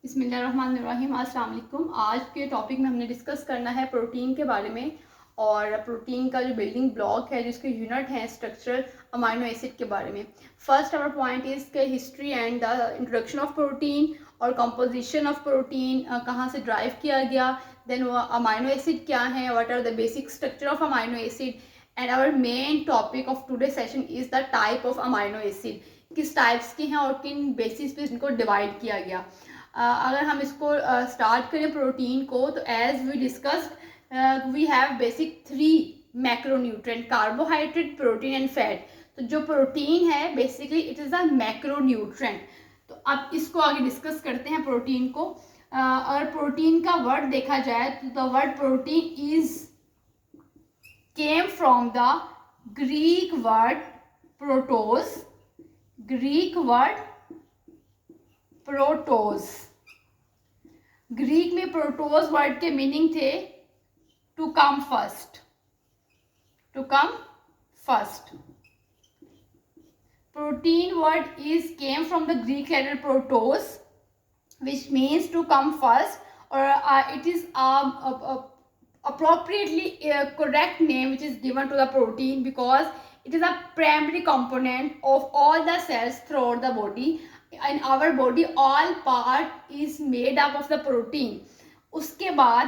बिस्मिल्लाहिर्रहमानिर्रहीम। अस्सलाम वालेकुम। आज के टॉपिक में हमने डिस्कस करना है प्रोटीन के बारे में और प्रोटीन का जो बिल्डिंग ब्लॉक है जिसके यूनिट हैं स्ट्रक्चरल अमाइनो एसिड के बारे में। फर्स्ट आवर पॉइंट इज़ के history and the introduction of protein और कंपोजिशन ऑफ प्रोटीन कहाँ से ड्राइव किया गया, देन वो अमाइनो एसिड क्या है, what are the basic structure of amino acid, and our main topic of today session is the type of amino acid, किस types के हैं और किन बेसिस पे इनको डिवाइड किया गया। अगर हम इसको स्टार्ट करें प्रोटीन को, तो as we discussed we have basic 3 macronutrient, carbohydrate, protein and fat. तो जो प्रोटीन है basically it is a macronutrient. तो अब इसको आगे डिस्कस करते हैं प्रोटीन को। अगर प्रोटीन का वर्ड देखा जाए तो the word protein is came from the Greek word protos, Greek word protos. Greek में प्रोटोस वर्ड के मीनिंग थे to come first, to come first. Protein word is came from the Greek letter protos which means to come first, और it is appropriately correct name which is given to the protein because it is a primary component of all the cells throughout the body. In our body all part is made up of the protein. उसके बाद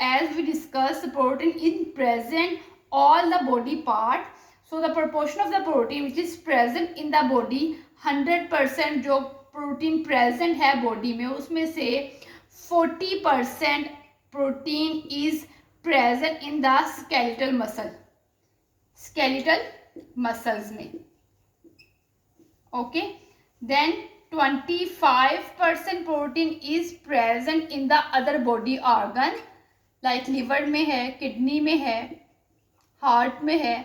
as we discussed protein is present all the body part, so the proportion of the protein which is present in the body 100% जो protein present है body में उसमें से 40% protein is present in the skeletal muscle, skeletal muscles में. Okay, then 25% protein is present in the other body organ like liver में है, kidney में है, heart में है.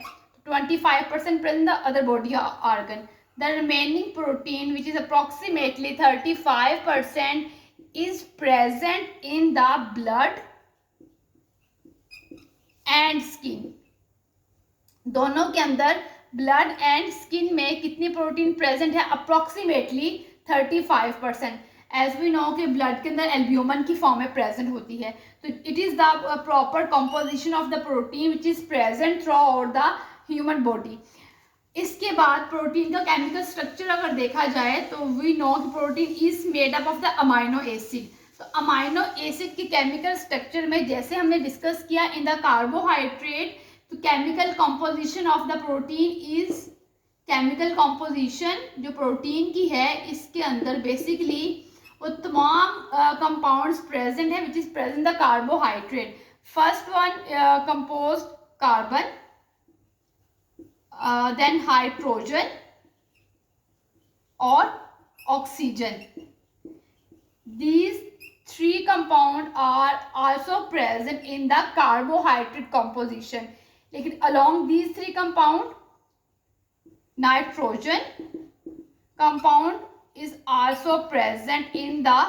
25% present in the other body organ. The remaining protein which is approximately 35% is present in the blood and skin. दोनों के अंदर blood and skin में कितनी प्रोटीन प्रेजेंट है? अप्रोक्सीमेटली 35%. एज वी नो कि ब्लड के अंदर एल्ब्यूमिन की फॉर्म में प्रेजेंट होती है. तो it is the proper composition of the protein which is present through out the human body. इसके बाद प्रोटीन का केमिकल स्ट्रक्चर अगर देखा जाए तो वी नो कि protein is made up of the amino acid. तो अमाइनो एसिड के केमिकल स्ट्रक्चर में जैसे हमने डिस्कस किया इन द कार्बोहाइड्रेट, तो chemical composition of the protein is, chemical composition जो प्रोटीन की है इसके अंदर बेसिकली वो तमाम कंपाउंड्स प्रेजेंट है which is present the carbohydrate. First one compose carbon, then hydrogen और oxygen. These 3 compounds are also present in the carbohydrate composition. लेकिन along these 3 compounds, nitrogen compound is also present in the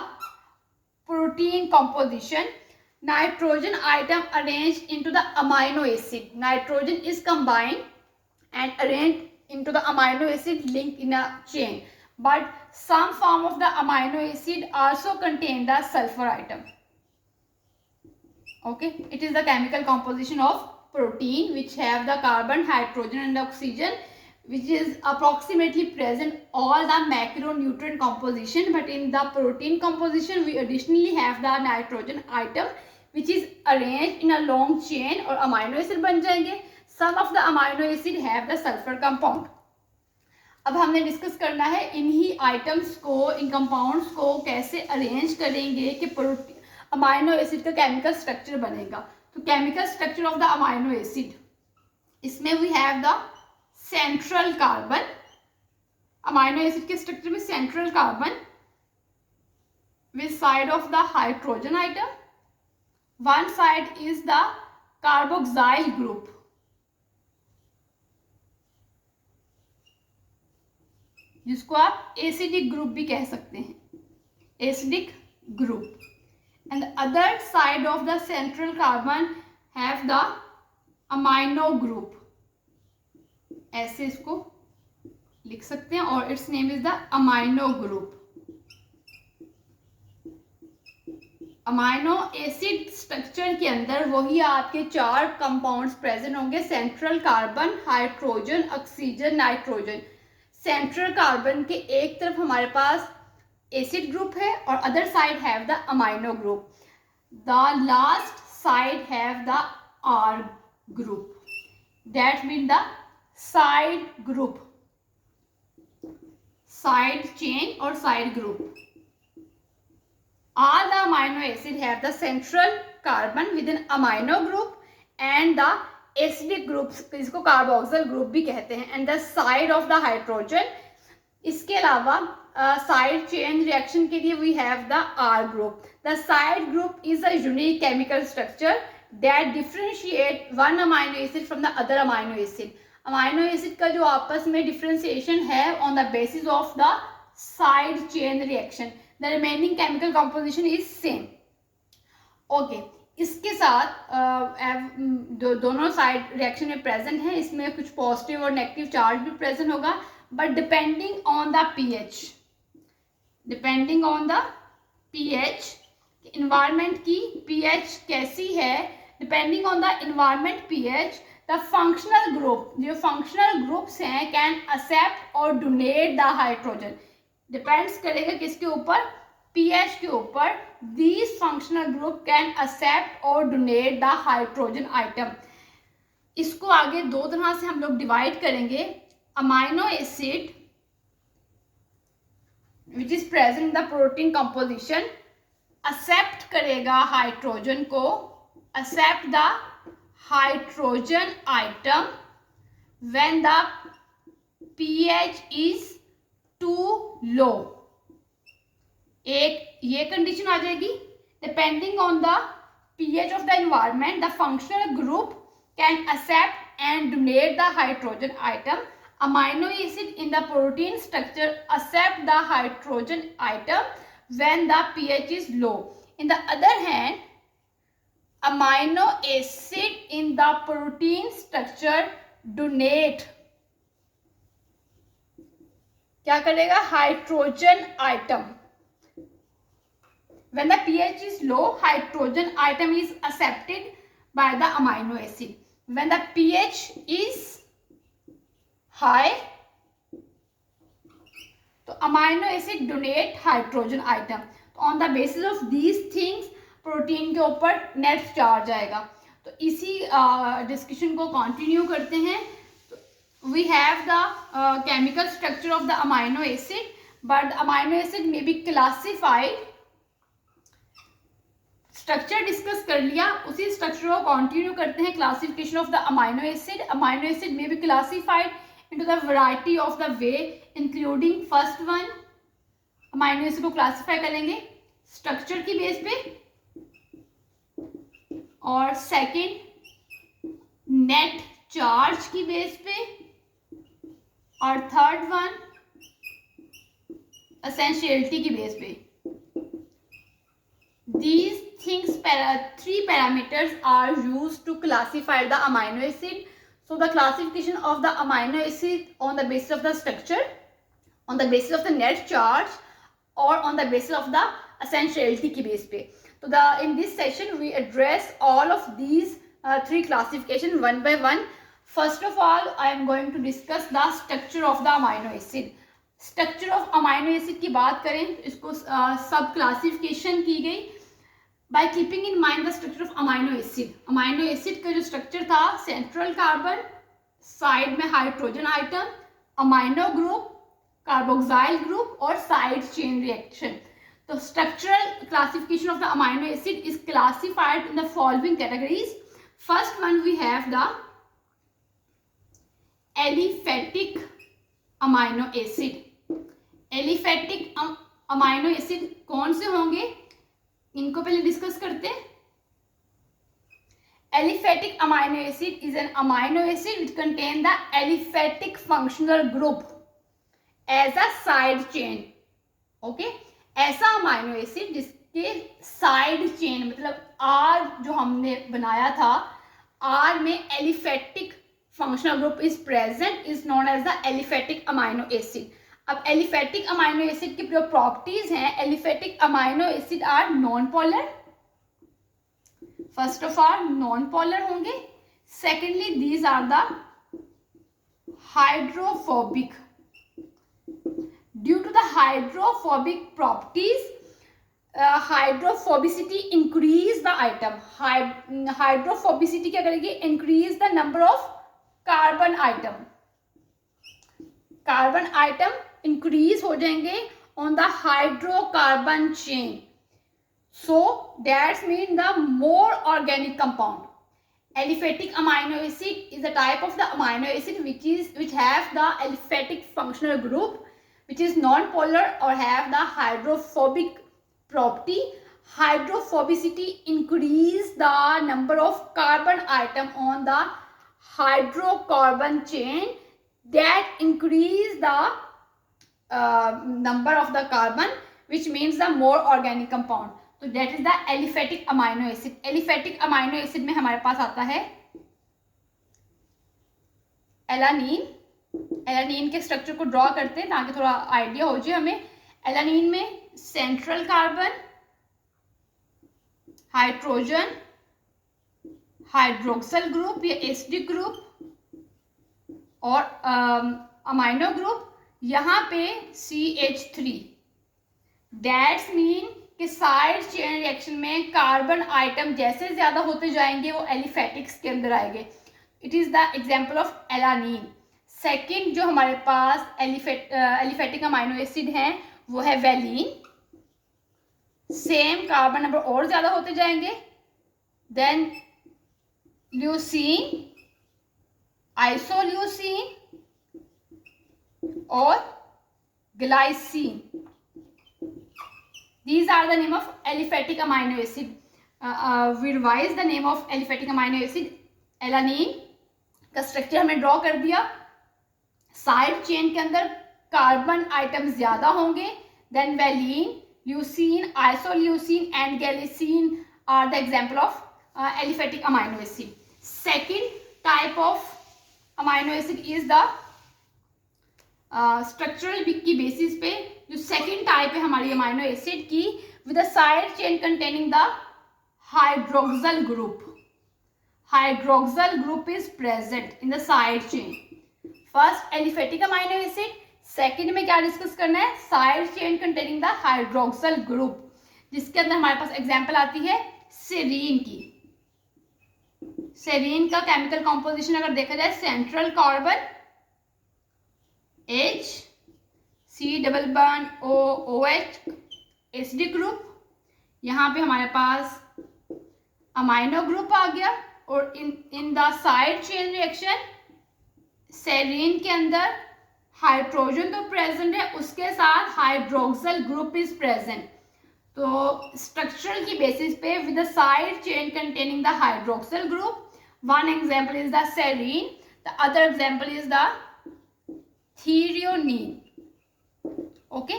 protein composition. Nitrogen atom arranged into the amino acid. Nitrogen is combined and arranged into the amino acid linked in a chain. But some form of the amino acid also contain the sulfur atom. Okay, it is the chemical composition of protein which have the carbon, hydrogen and oxygen, which is approximately present all the macronutrient composition. But in the protein composition we additionally have the nitrogen atom which is arranged in a long chain और amino acid बन जाएंगे. Some of the amino acid have the sulfur compound. अब हमने discuss करना है इन्हीं items को, इन compounds को कैसे अरेंज करेंगे कि अमाइनो एसिड का केमिकल स्ट्रक्चर बनेगा. तो chemical structure of the amino acid, इसमें we have the central carbon. Amino acid के स्ट्रक्चर में central carbon with side of the hydrogen atom, one side is the carboxyl group, जिसको आप acidic group भी कह सकते हैं, acidic group. And the other side of the central carbon have the amino group. ऐसे इसको लिख सकते हैं और it's name is the amino group. Amino acid structure के अंदर वही आपके 4 कंपाउंड्स प्रेजेंट होंगे, central carbon, hydrogen, oxygen, nitrogen. Central carbon के एक तरफ हमारे पास एसिड ग्रुप है और other side have the amino group. The last side have the R group, that mean the side group, side chain और side group. All the amino acid have the central carbon with an amino group and the acidic groups, इसको carboxyl group भी कहते हैं, and the side of the hydrogen। इसके अलावा side chain reaction के लिए we have the R group। The side group is a unique chemical structure that differentiate one amino acid from the other amino acid। Amino acid का जो आपस में differentiation है on the basis of the side chain reaction, the remaining chemical composition is same। okay, इसके साथ दोनों side reaction में present है, इसमें कुछ पॉजिटिव और नेगेटिव चार्ज भी प्रेजेंट होगा, but depending on the pH, depending on the pH, environment की पीएच कैसी है, depending on the environment pH, the functional group, जो फंक्शनल ग्रुप्स हैं कैन एक्सेप्ट और डोनेट द हाइड्रोजन। डिपेंड्स करेगा किसके ऊपर, पीएच के ऊपर। These functional group can accept और डोनेट द हाइड्रोजन आइटम। इसको आगे दो तरह से हम लोग डिवाइड करेंगे। Amino acid which is present in the protein composition accept करेगा हाइड्रोजन को, accept the hydrogen atom when the pH is too low. एक ये कंडीशन आ जाएगी, depending on the pH of the environment the functional group can accept and donate the hydrogen atom. Amino acid in the protein structure accept the hydrogen atom when the pH is low. In the other hand amino acid in the protein structure donate, क्या करेगा, hydrogen atom. When the pH is low, hydrogen atom is accepted by the amino acid. When the pH is high, तो amino acid donate hydrogen atom। तो on the basis of these things, protein के ऊपर net charge आएगा। तो इसी discussion को continue करते हैं। We have the chemical structure of the amino acid, but the amino acid may be classified। Structure discuss कर लिया, उसी स्ट्रक्चर को कंटिन्यू करते हैं। Classification of the amino acid. Amino acid may be classified into the variety of the way including first one, amino acid को classify करेंगे structure की base पे, और सेकंड नेट चार्ज की बेस पे, और थर्ड वन एसेंशियलिटी की base पे। These things, three parameters are used to classify the amino acid. So the classification of the amino acid on the basis of the structure, on the basis of the net charge, or on the basis of the essentiality की base पे। तो in this session we address all of these three classification one by one. First of all, I am going to discuss the structure of the amino acid. Structure of amino acid की बात करें तो इसको सब classification की गई by keeping in mind the structure of amino acid. Amino acid का जो स्ट्रक्चर था, सेंट्रल कार्बन, साइड में hydrogen atom, amino group, carboxyl group और साइड चेन रिएक्शन। तो structural classification of the amino acid is classified in the following categories. First one we have the aliphatic amino acid. Aliphatic amino acid कौन से होंगे, इनको पहले discuss करते हैं। Aliphatic amino acid is an amino acid which contain the aliphatic functional group as a side chain. Okay, ऐसा amino acid जिसके side chain मतलब आर जो हमने बनाया था, आर में aliphatic functional group is present, is known as the aliphatic amino acid. अब aliphatic amino acid की जो प्रॉपर्टीज हैं, aliphatic amino acid are non polar, first of all non polar होंगे, secondly these are the hydrophobic. Due to the hydrophobic properties, hydrophobicity increase the atom. Hydrophobicity क्या करेगी? Increase the number of carbon atom. Carbon atom increase हो जाएंगे on the hydrocarbon chain. So that's mean the more organic compound. Aliphatic amino acid is a type of the amino acid which have the aliphatic functional group, which is non-polar or have the hydrophobic property. Hydrophobicity increase the number of carbon atom on the hydrocarbon chain, that increase the number of the carbon, which means the more organic compound. तो that is the aliphatic amino acid. Aliphatic amino acid में हमारे पास आता है alanine. Alanine के structure को draw करते हैं ताकि थोड़ा आइडिया हो जाए हमें. एलानीन में central carbon, hydrogen, hydroxyl group या एसिडिक ग्रुप और अमाइनो ग्रुप. यहाँ पे CH3. दैट्स मीन कि साइड चेन रिएक्शन में कार्बन आइटम जैसे ज्यादा होते जाएंगे वो एलिफेटिक्स के अंदर आएंगे. It is the example of alanine. Second जो हमारे पास एलिफेटिक अमाइनो एसिड है वो है वेलिन. सेम कार्बन नंबर और ज्यादा होते जाएंगे. देन ल्यूसीन, आइसोल्यूसीन और glycine. These are the name of aliphatic amino acid. We revise the name of aliphatic amino acid. Alanine का स्ट्रक्चर हमने ड्रॉ कर दिया. साइड चेन के अंदर कार्बन आइटम ज्यादा होंगे. Then valine, leucine, isoleucine and glycine are the example of aliphatic amino acid. Second type of amino acid is the structural की basis पे जो सेकेंड टाइप है हमारी अमाइनो एसिड की, with side chain containing the hydroxyl group. Hydroxyl group is present in the side chain. First aliphatic amino acid, second में क्या discuss करना है? Side chain containing the hydroxyl group, जिसके अंदर हमारे पास एग्जांपल आती है सेरीन की. सेरीन का केमिकल कॉम्पोजिशन अगर देखा जाए, central carbon H, C double bond O, OH, acidic group. यहाँ पे हमारे पास अमाइनो ग्रुप आ गया. और in the side chain reaction serine के अंदर हाइड्रोजन तो प्रेजेंट है, उसके साथ हाइड्रोक्सल ग्रुप इज प्रेजेंट. तो स्ट्रक्चरल की बेसिस पे with the side chain containing the hydroxyl group. One example is the serine, the other example is the threonine. Okay,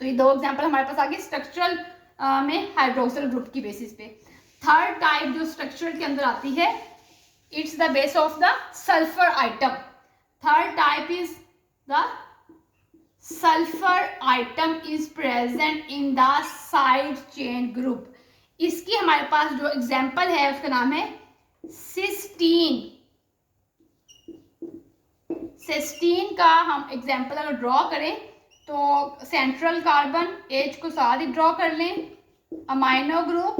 तो ये दो एग्जांपल हमारे पास आ गए स्ट्रक्चरल में हाइड्रोक्सल ग्रुप की बेसिस पे. थर्ड टाइप जो स्ट्रक्चरल के अंदर आती है, it's the base of the sulphur item. Third type is the sulphur item is present in the side chain group. इसकी हमारे पास जो एग्जांपल है उसका नाम है सिस्टीन. सिस्टीन का हम एग्जाम्पल अगर ड्रॉ करें तो सेंट्रल कार्बन H को साथ ही ड्रॉ कर लें, अमाइनो ग्रुप,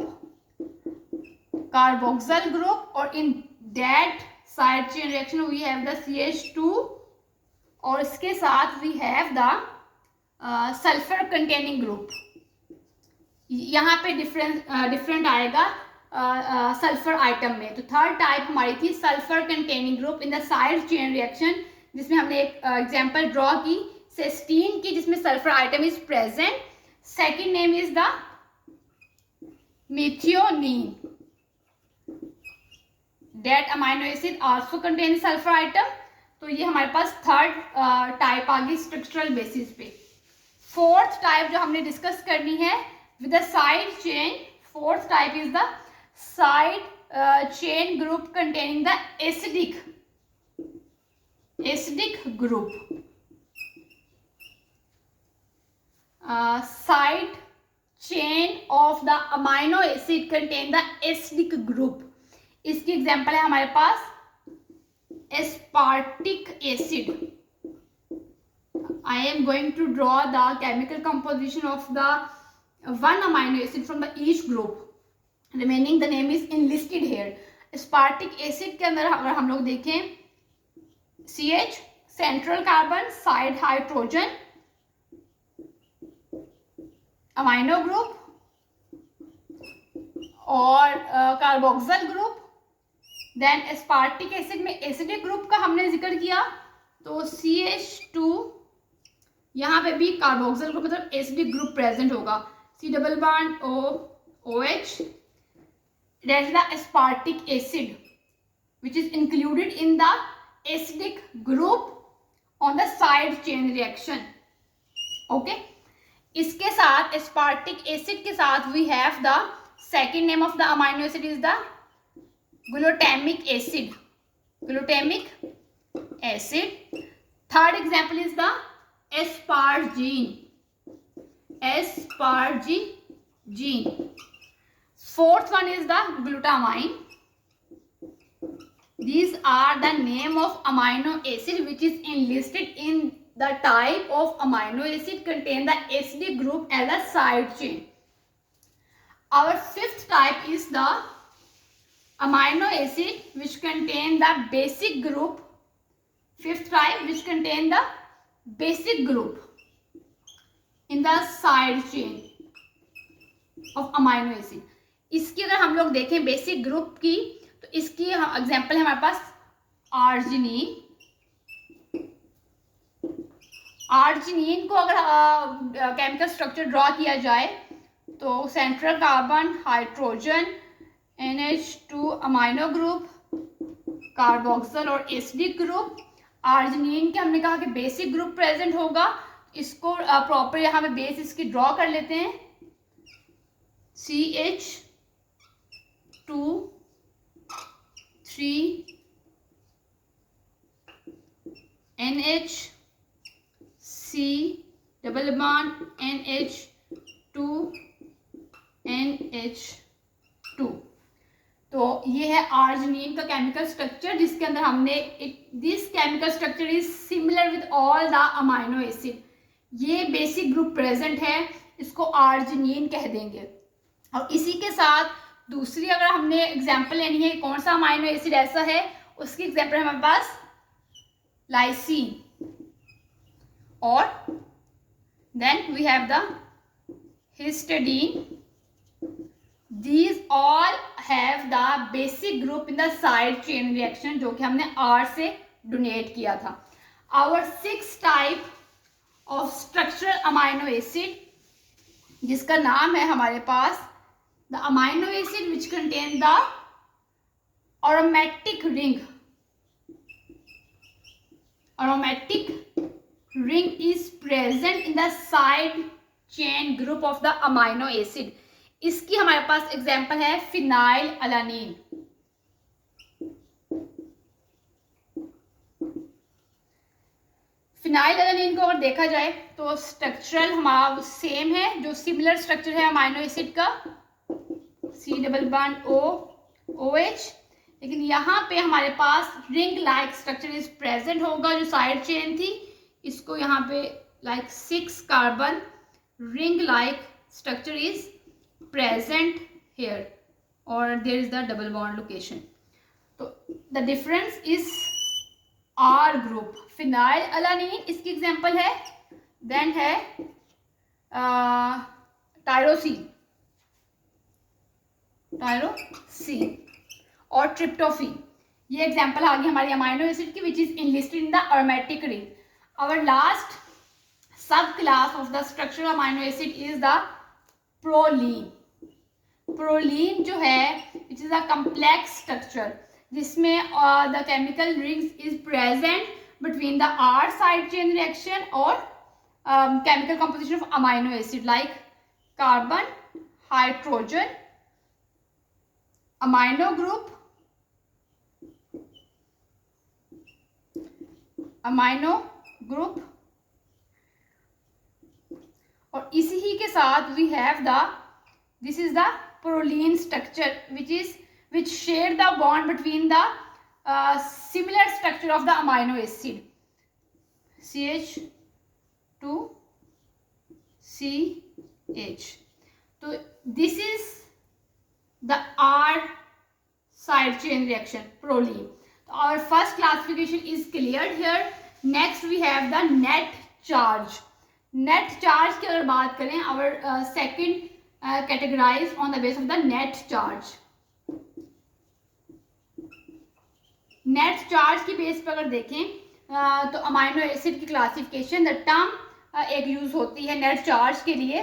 कार्बोक्सिल ग्रुप, और in that side chain reaction we have the CH2 और इसके साथ we have the sulphur containing group. यहाँ पे डिफरेंट आएगा सल्फर आइटम में. तो थर्ड टाइप हमारी थी sulphur containing group in the side chain reaction, जिसमें हमने एक एग्जांपल ड्रॉ की सिस्टीन की, जिसमें sulphur item is present. Second name is the methionine. That amino acid also contain sulphur item. तो ये हमारे पास थर्ड टाइप आ गई स्ट्रक्चरल बेसिस पे. फोर्थ टाइप जो हमने डिस्कस करनी है with the side chain, fourth type is the side chain group containing the acidic group. Side chain of the amino acid contain the acidic group. इसकी example है हमारे पास aspartic acid. I am going to draw the chemical composition of the one amino acid from the each group. Remaining the name is enlisted here. Aspartic acid के अंदर अगर हम लोग देखें CH central carbon, side hydrogen, amino group और carboxyl group. Then aspartic acid में acidic group का हमने जिक्र किया, तो CH2 यहाँ पे भी कार्बोक्सिल ग्रुप मतलब एसिडिक ग्रुप प्रेजेंट होगा, C double bond OH। That is the aspartic acid which is included in the acidic group on the side chain reaction. Okay, इसके साथ एस्पार्टिक एसिड के साथ we have the second name of the amino acid is the glutamic acid. Glutamic acid. Third example is the asparagine. Asparagine. Fourth one is the glutamine. These are the name of amino acid which is enlisted in the type of amino acid contain the acidic group as a side chain. Our fifth type is the amino acid which contain the basic group. Fifth type which contain the basic group in the side chain of amino acid. इसकी अगर हम लोग देखें basic group की, तो इसकी example है हमारे पास आर्जिनिन। आर्जिनिन को अगर केमिकल स्ट्रक्चर ड्रॉ किया जाए तो central carbon, hydrogen, NH2 amino group, carboxyl और एसिडिक ग्रुप। आर्जिनिन के हमने कहा कि बेसिक ग्रुप प्रेजेंट होगा, इसको प्रॉपर यहाँ पे बेस इसकी ड्रॉ कर लेते हैं, CH2 3 NH C double bond NH2 NH2। तो ये है आर्जिनिन का केमिकल स्ट्रक्चर जिसके अंदर हमने this chemical structure is similar with all the amino acid. ये बेसिक ग्रुप प्रेजेंट है, इसको आर्जिनिन कह देंगे। और इसी के साथ दूसरी अगर हमने एग्जांपल लेनी है कौन सा अमाइनो एसिड ऐसा है, उसकी एग्जांपल हमारे पास लाइसिन। और then we have the histidine. These all have the basic group in the side chain reaction जो कि हमने R से डोनेट किया था। Our sixth type of structural amino acid जिसका नाम है हमारे पास the amino acid which contain the aromatic ring. Aromatic ring is present in the side chain group of the amino acid. इसकी हमारे पास एग्जाम्पल है फिनाइल अलानीन। फिनाइल अलानीन को अगर देखा जाए तो स्ट्रक्चरल हमारा सेम है, जो सिमिलर स्ट्रक्चर है अमाइनो एसिड का, C डबल बॉन्ड OH, लेकिन यहाँ पे हमारे पास ring like structure is present होगा जो साइड चेन थी, इसको यहाँ पे like 6 carbon ring like structure is present here or there is the double bond location. So the difference is R group. Phenylalanine इसकी एग्जांपल है, then है tyrosine और ट्रिप्टोफेन। ये एग्जांपल आ गई हमारी अमाइनो एसिड की which is enlisted in the aromatic ring. Our last subclass of the structural amino acid is the proline. Proline जो है which is a complex structure जिसमें the chemical rings is present between the R side chain reaction और chemical composition of amino acid like carbon, hydrogen, amino group और इसी ही के साथ we have the, this is the proline structure which share the bond between the similar structure of the amino acid CH2CH. So this is the R side chain reaction, proline. So our first classification is cleared here. Next we have the net charge. Net charge की अगर बात करें, our second categorized on the basis of the net charge. Net charge की base पर अगर देखें तो amino acid की क्लासिफिकेशन, द टर्म एक यूज होती है नेट चार्ज के लिए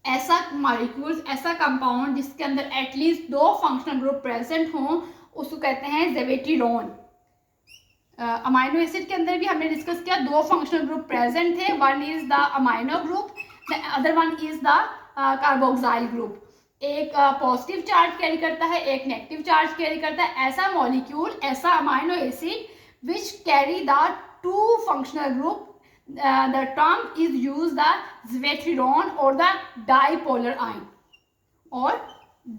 ऐसा मॉलिक्यूल्स, ऐसा कंपाउंड जिसके अंदर एटलीस्ट 2 फंक्शनल ग्रुप प्रेजेंट हों, उसको कहते हैं जेवेटिरोन. अमाइनो एसिड के अंदर भी हमने डिस्कस किया 2 फंक्शनल ग्रुप प्रेजेंट थे. One is the amino group, the other one is the carboxyl group. एक पॉजिटिव चार्ज कैरी करता है, एक नेगेटिव चार्ज कैरी करता है. ऐसा मॉलिक्यूल, ऐसा amino acid which carry the 2 functional group, the term is used the Zwitter-Ron or the dipolar ion or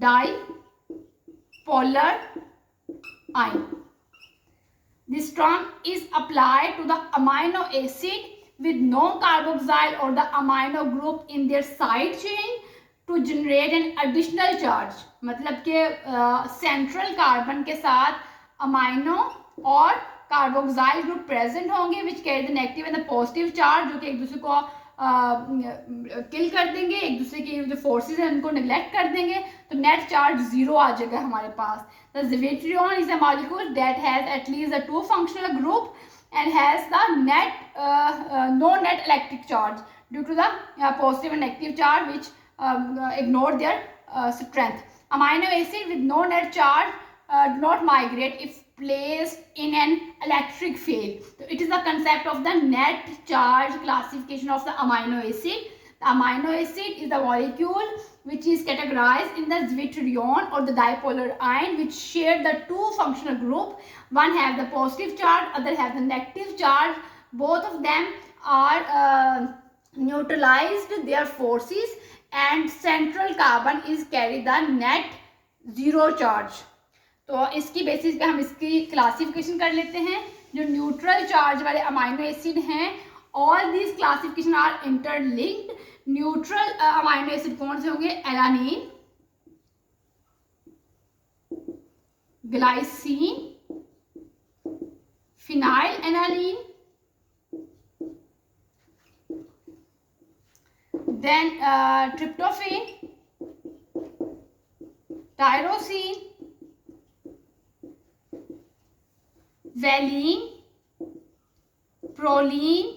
dipolar ion. This term is applied to the amino acid with no carboxyl or the amino group in their side chain to generate an additional charge. मतलब कि central carbon के साथ amino और carboxyl group present होंगे which carry the negative and the positive charge, जो कि एक दूसरे को किल कर देंगे, एक दूसरे की जो फोर्सेस हैं उनको नेग्लेक्ट कर देंगे. तो नेट चार्ज 0 आ जाएगा हमारे पास. The zwitterion is a molecule that has at least the 2 functional group and has the no net electric charge due to the positive and negative charge which ignore their strength. Amino acid with no net charge do not migrate if placed in an electric field. So it is the concept of the net charge classification of the amino acid. The amino acid is the molecule which is categorized in the Zwitter-Ron or the dipolar ion which share the 2 functional group. One have the positive charge, other have the negative charge. Both of them are neutralized their forces and central carbon is carry the net 0 charge. तो इसकी basis पे हम इसकी classification कर लेते हैं. जो neutral charge वाले अमाइनो एसिड हैं, all these classification are interlinked. Neutral amino acid कौन से होंगे? Alanine, glycine, phenylalanine, then tryptophan, tyrosine, valine, proline,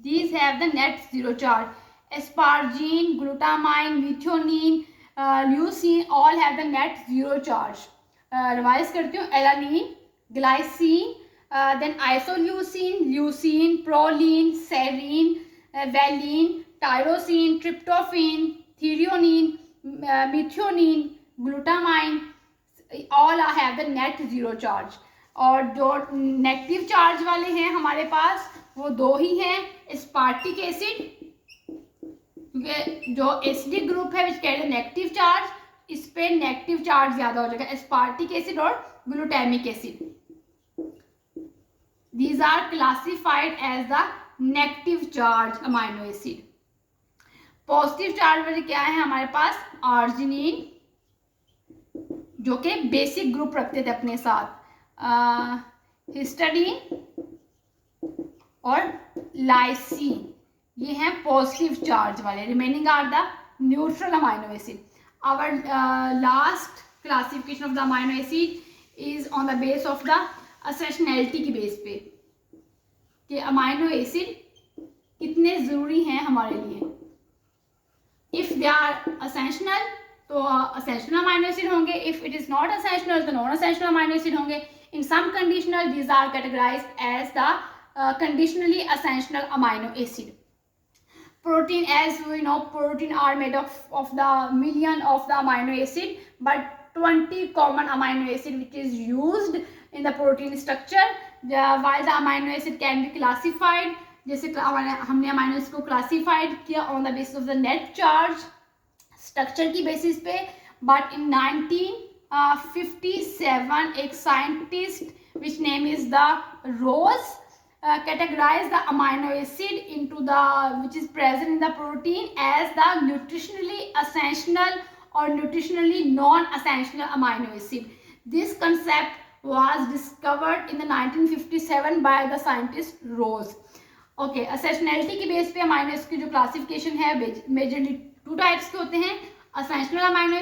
these have the net 0 charge. Asparagine, glutamine, methionine, leucine all have the net 0 charge. Revise करती हूँ. Alanine, glycine, then isoleucine, leucine, proline, serine, valine, tyrosine, tryptophan, threonine, methionine, glutamine, all have the net 0 charge. और जो negative charge वाले हैं हमारे पास वो 2 ही हैं. Aspartic acid, क्योंकि जो एसिडिक ग्रुप है विच कैरी नेगेटिव चार्ज, इस पे नेगेटिव चार्ज ज्यादा हो जाएगा. एस्पार्टिक एसिड और glutamic acid, these are classified as the negative charge amino acid. Positive charge वाले क्या है हमारे पास? आर्जिनिन, जो कि बेसिक ग्रुप रखते थे अपने साथ, हिस्टाडीन और लाइसिन, ये हैं पॉजिटिव चार्ज वाले. Remaining are the neutral amino acid. Our last classification of the amino acid is on the base of the essentiality की बेस पे कि अमाइनो एसिड कितने ज़रूरी हैं हमारे लिए. इफ़ दे आर असेंशनल तो असेंशनल अमाइनो एसिड होंगे, इफ़ इट इज़ नॉट असेंशनल तो नॉन असेंशनल अमाइनो एसिड होंगे. In some conditional, these are categorized as the conditionally essential amino acid. Protein, as we know, protein are made of the million of the amino acid, but 20 common amino acid which is used in the protein structure. While the amino acid can be classified, जैसे हमने amino acid को classified किया on the basis of the net charge structure की basis पे, but in 1957 एक scientist which name is the Rose categorize the amino acid into the which is present in the protein as the nutritionally essential or nutritionally non-essential amino acid. This concept was discovered in the 1957 by the scientist Rose. Okay, essentiality की base पे amino acid की जो classification है majorly two types के होते हैं. essential amino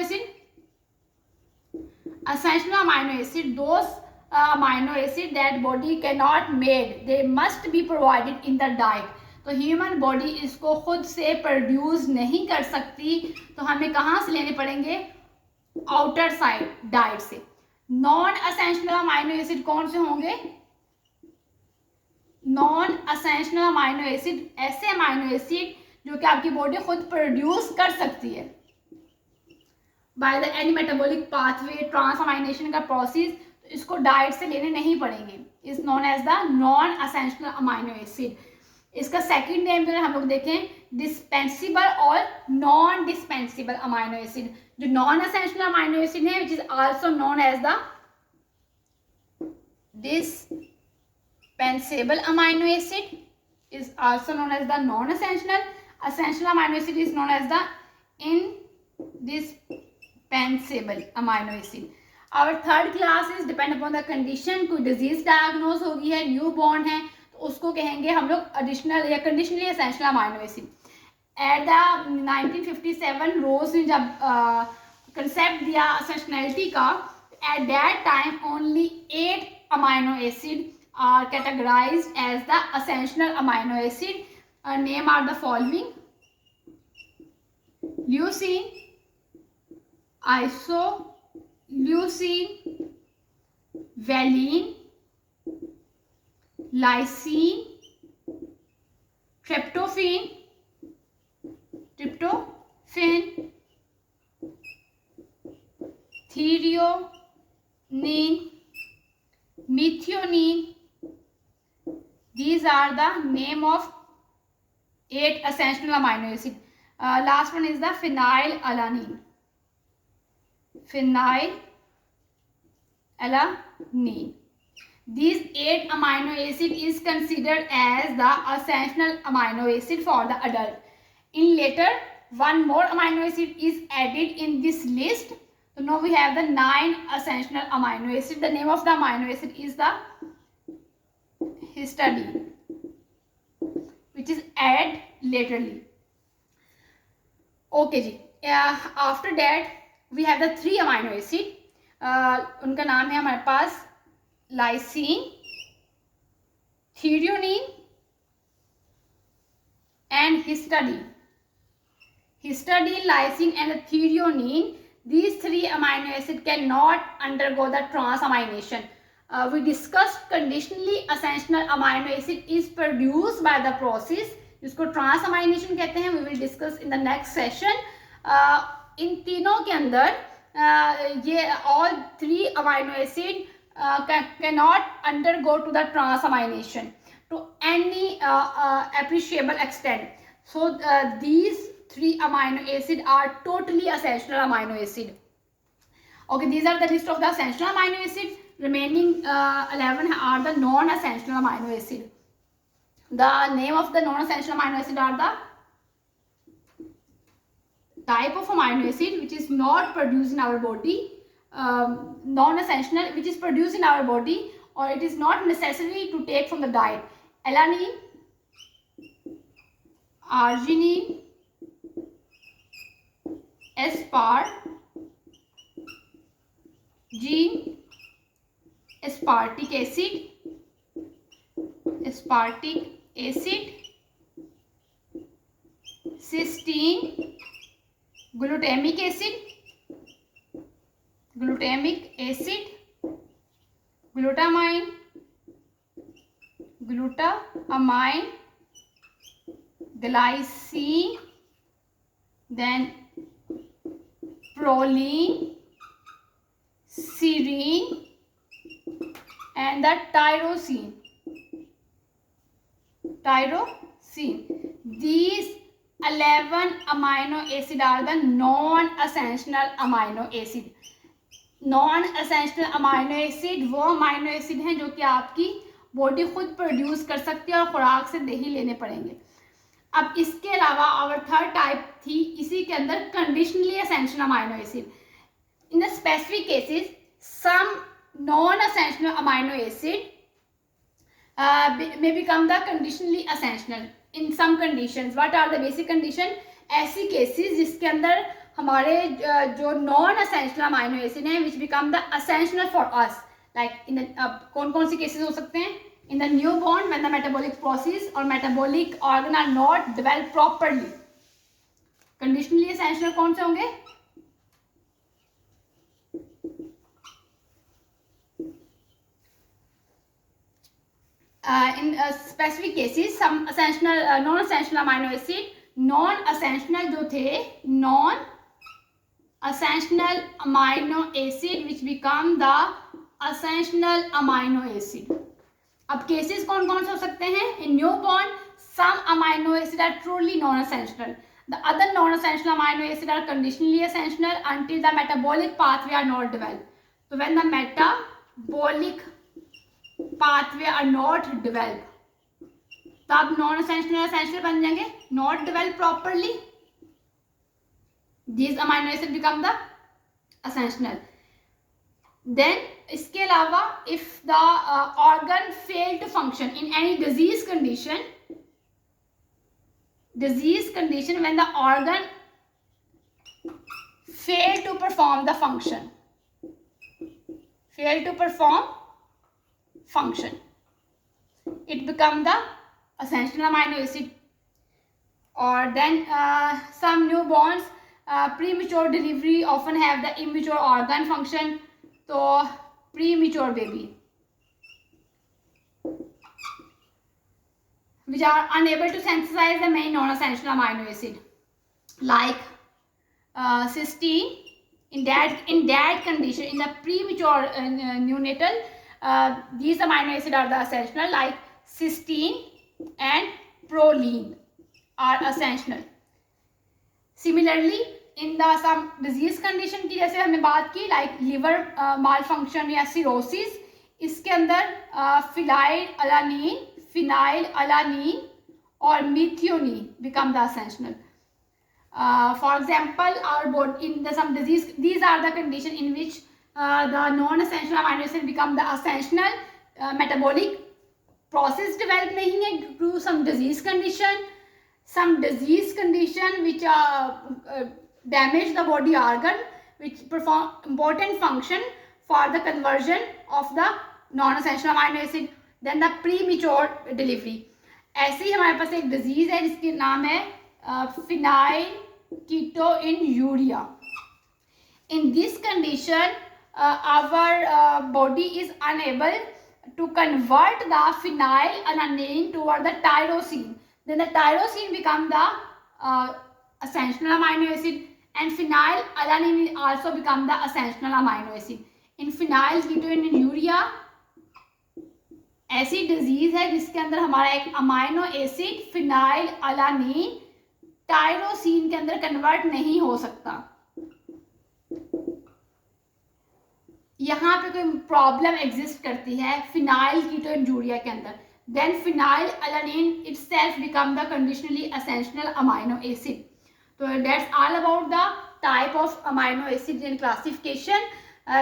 acid those amino acid that body cannot made, they must be provided in the diet. तो human body इसको खुद से प्रोड्यूस नहीं कर सकती, तो हमें कहाँ से लेने पड़ेंगे? आउटर साइड डाइट से. नॉन असेंशियल अमाइनो एसिड कौन से होंगे? नॉन असेंशियल अमाइनो एसिड ऐसे अमाइनो एसिड जो कि आपकी बॉडी खुद प्रोड्यूस कर सकती है by the any metabolic pathway transamination का प्रोसेस, इसको डाइट से लेने नहीं पड़ेंगे. Is known as the non essential amino acid. इसका सेकंड नेम अगर हम लोग देखें डिस्पेंसिबल और नॉन डिस्पेंसिबल अमाइनो एसिड. जो नॉन असेंशियल अमाइनो एसिड है which is also known as the dispensable amino acid is also known as the non-essential. Essential amino acid is known as the indispensable amino acid. Our third class is depend upon the condition. कोई disease diagnose होगी है, new born है, तो उसको कहेंगे हम लोग additional या conditionally essential amino acid. At the 1957 रोज ने जब concept दिया essentiality का, at that time only 8 amino acid are categorized as the essential amino acid. Name are the following: leucine, isoleucine, valine, lysine, tryptophan, threonine, methionine. These are the name of 8 essential amino acid. Last one is the phenylalanine. These 8 amino acid is considered as the essential amino acid for the adult. In later, one more amino acid is added in this list. So now we have the 9 essential amino acid. The name of the amino acid is the histidine, which is added laterally. Okay ji. After that we have the 3 amino acid. उनका नाम है हमारे पास lysine, threonine and histidine. Histidine, lysine and threonine, these 3 amino acid cannot undergo the transamination. We discussed conditionally essential amino acid is produced by the process, जिसको transamination कहते हैं. We will discuss in the next session. इन तीनों के अंदर ये all 3 amino acid cannot undergo to the transamination to any appreciable extent. So these 3 amino acid are totally essential amino acid. Okay, these are the list of the essential amino acid. Remaining 11 are the non-essential amino acid. The name of the non-essential amino acid are the type of amino acid which is not produced in our body, non-essential which is produced in our body, or it is not necessary to take from the diet. Alanine, arginine, aspargine, aspartic acid, cysteine, glutamic acid, glutamine, glycine, then proline, serine and the tyrosine. tyrosine. These 11 amino acid are the non-essential amino acid. Non essential amino acid वो amino acid हैं जो कि आपकी body खुद produce कर सकती है और खुराक से नहीं लेने पड़ेंगे. अब इसके अलावा और थर्ड टाइप थी इसी के अंदर conditionally essential amino acid. In the specific cases some non essential amino acid may become the conditionally essential in some conditions. What are the basic condition? ऐसी cases जिसके अंदर हमारे जो नॉन एसेंशियल अमाइनो एसिड हैं which become the essential for us. Like इन कौन कौन सी केसेस हो सकते हैं? In the new born when the metabolic process और metabolic organ are not develop properly. Conditionally essential कौन से होंगे? in specific cases some essential non essential amino acid non essential जो थे non essential amino acid which become the essential amino acid. अब cases कौन कौन से हो सकते हैं? in newborn some amino acid are truly non essential. The other non essential amino acid are conditionally essential until the metabolic pathway are not developed. So when the metabolic pathway are not developed तब non essential essential बन जाएंगे. Not develop properly these amino acid become the essential. Then इसके अलावा if the organ fail to function in any disease condition when the organ fail to perform the function it become the essential amino acid. Or then some newborns premature delivery often have the immature organ function. So premature baby which are unable to synthesize the main non-essential amino acid like cysteine. In that condition, in the premature neonatal, these amino acids are the essential like cysteine and proline are essential. Similarly, in the some disease condition की जैसे हमने बात की like liver malfunction या cirrhosis, इसके अंदर phenylalanine और methionine become the essential. For example, our body in the some disease, these are the condition in which the non-essential amino acid become the essential. Metabolic process develop नहीं है due to some disease condition which damage the body organ which perform important function for the conversion of the non-essential amino acid. Then the premature delivery. ऐसे ही हमारे पास एक disease है जिसके नाम है phenylketonuria. In this condition, our body is unable to convert the phenylalanine toward the tyrosine. Then the tyrosine become the essential amino acid, and phenylalanine also become the essential amino acid. In phenylketonuria ऐसी disease है जिसके अंदर हमारा एक amino acid फिनाइलअलानीन tyrosine के अंदर convert नहीं हो सकता. यहाँ पे कोई प्रॉब्लम एग्जिस्ट करती है फिनाइलकीटोनुरिया के अंदर. Then phenylalanine itself become the conditionally essential amino acid. तो that's all about the type of amino acid in classification.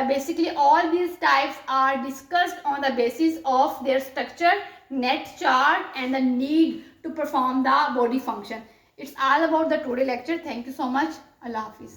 Basically all these types are discussed on the basis of their structure, net chart and the need to perform the body function. It's all about the today lecture. Thank you so much. Allah Hafiz.